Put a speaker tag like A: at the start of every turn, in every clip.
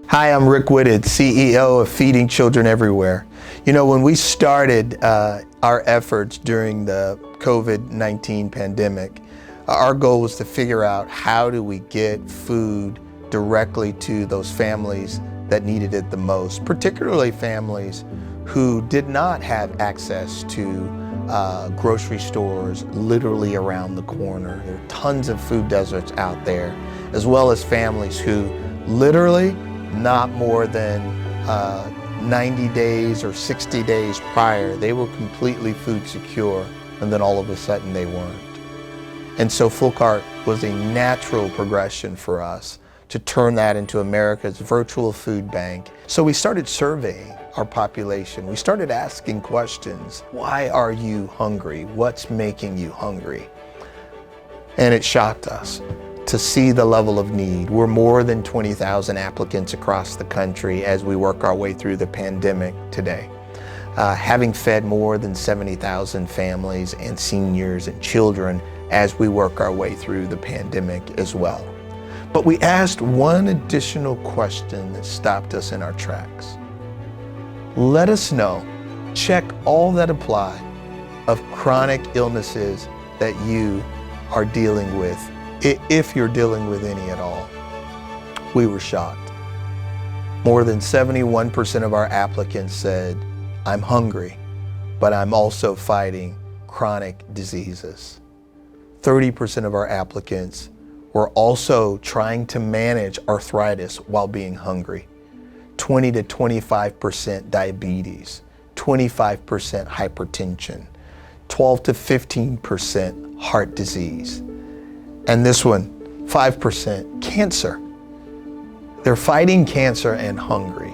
A: Hi, I'm Rick Whitted, CEO of Feeding Children Everywhere. You know, when we started our efforts during the COVID-19 pandemic, our goal was to figure out how do we get food directly to those families that needed it the most, particularly families who did not have access to grocery stores literally around the corner. There are tons of food deserts out there, as well as families who literally not more than 90 days or 60 days prior, they were completely food secure, and then all of a sudden they weren't. And so Full Cart was a natural progression for us to turn that into America's virtual food bank. So we started surveying our population. We started asking questions. Why are you hungry? What's making you hungry? And it shocked us to see the level of need. We're more than 20,000 applicants across the country as we work our way through the pandemic today. Having fed more than 70,000 families and seniors and children as we work our way through the pandemic as well. But we asked one additional question that stopped us in our tracks. Let us know, check all that apply of chronic illnesses that you are dealing with, if you're dealing with any at all. We were shocked. More than 71% of our applicants said, I'm hungry, but I'm also fighting chronic diseases. 30% of our applicants were also trying to manage arthritis while being hungry. 20 to 25% diabetes, 25% hypertension, 12 to 15% heart disease. And this one, 5% cancer. They're fighting cancer and hungry.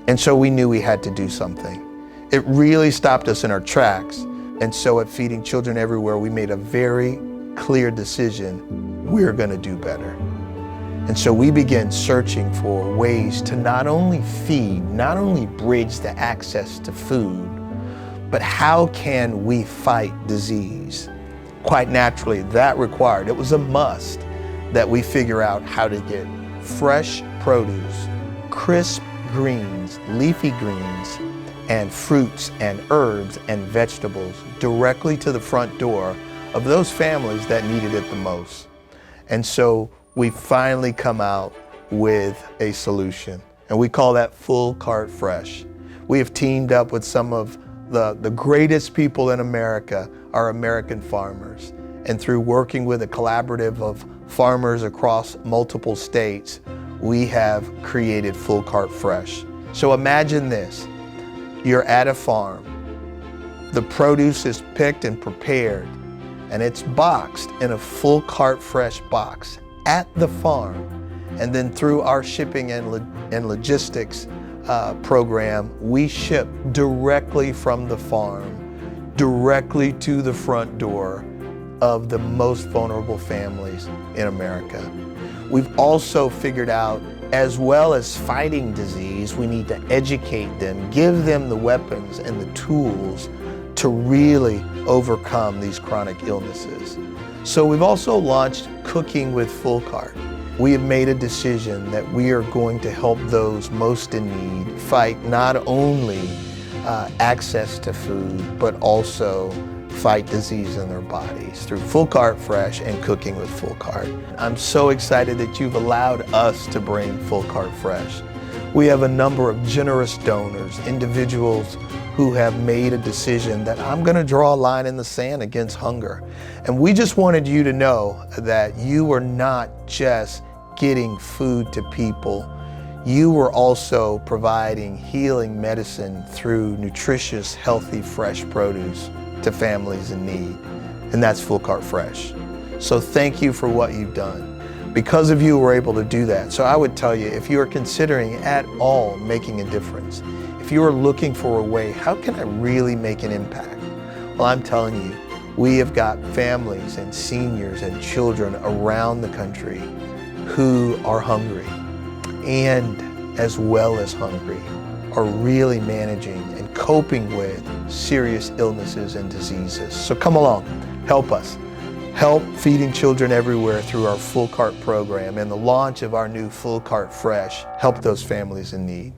A: And so we knew we had to do something. It really stopped us in our tracks. And so at Feeding Children Everywhere, we made a very clear decision. We're gonna do better. And so we began searching for ways to not only feed, not only bridge the access to food, but how can we fight disease? Quite naturally, that required, it was a must that we figure out how to get fresh produce, crisp greens, leafy greens, and fruits and herbs and vegetables directly to the front door of those families that needed it the most. And so we finally come out with a solution, and we call that Full Cart Fresh. We have teamed up with some of the greatest people in America, our American farmers. And through working with a collaborative of farmers across multiple states, we have created Full Cart Fresh. So imagine this, you're at a farm, the produce is picked and prepared, and it's boxed in a Full Cart Fresh box at the farm. And then through our shipping and logistics program, we ship directly from the farm, directly to the front door of the most vulnerable families in America. We've also figured out, as well as fighting disease, we need to educate them, give them the weapons and the tools to really overcome these chronic illnesses. So we've also launched Cooking with Full Cart. We have made a decision that we are going to help those most in need fight not only access to food, but also fight disease in their bodies through Full Cart Fresh and Cooking with Full Cart. I'm so excited that you've allowed us to bring Full Cart Fresh. We have a number of generous donors, individuals who have made a decision that I'm going to draw a line in the sand against hunger. And we just wanted you to know that you are not just getting food to people, you were also providing healing medicine through nutritious, healthy, fresh produce to families in need. And that's Full Cart Fresh. So thank you for what you've done. Because of you, we're able to do that. So I would tell you, if you are considering at all making a difference, if you are looking for a way, how can I really make an impact? Well, I'm telling you, we have got families and seniors and children around the country who are hungry, and as well as hungry, are really managing and coping with serious illnesses and diseases. So come along, help us. help Feeding Children Everywhere through our Full Cart program and the launch of our new Full Cart Fresh help those families in need.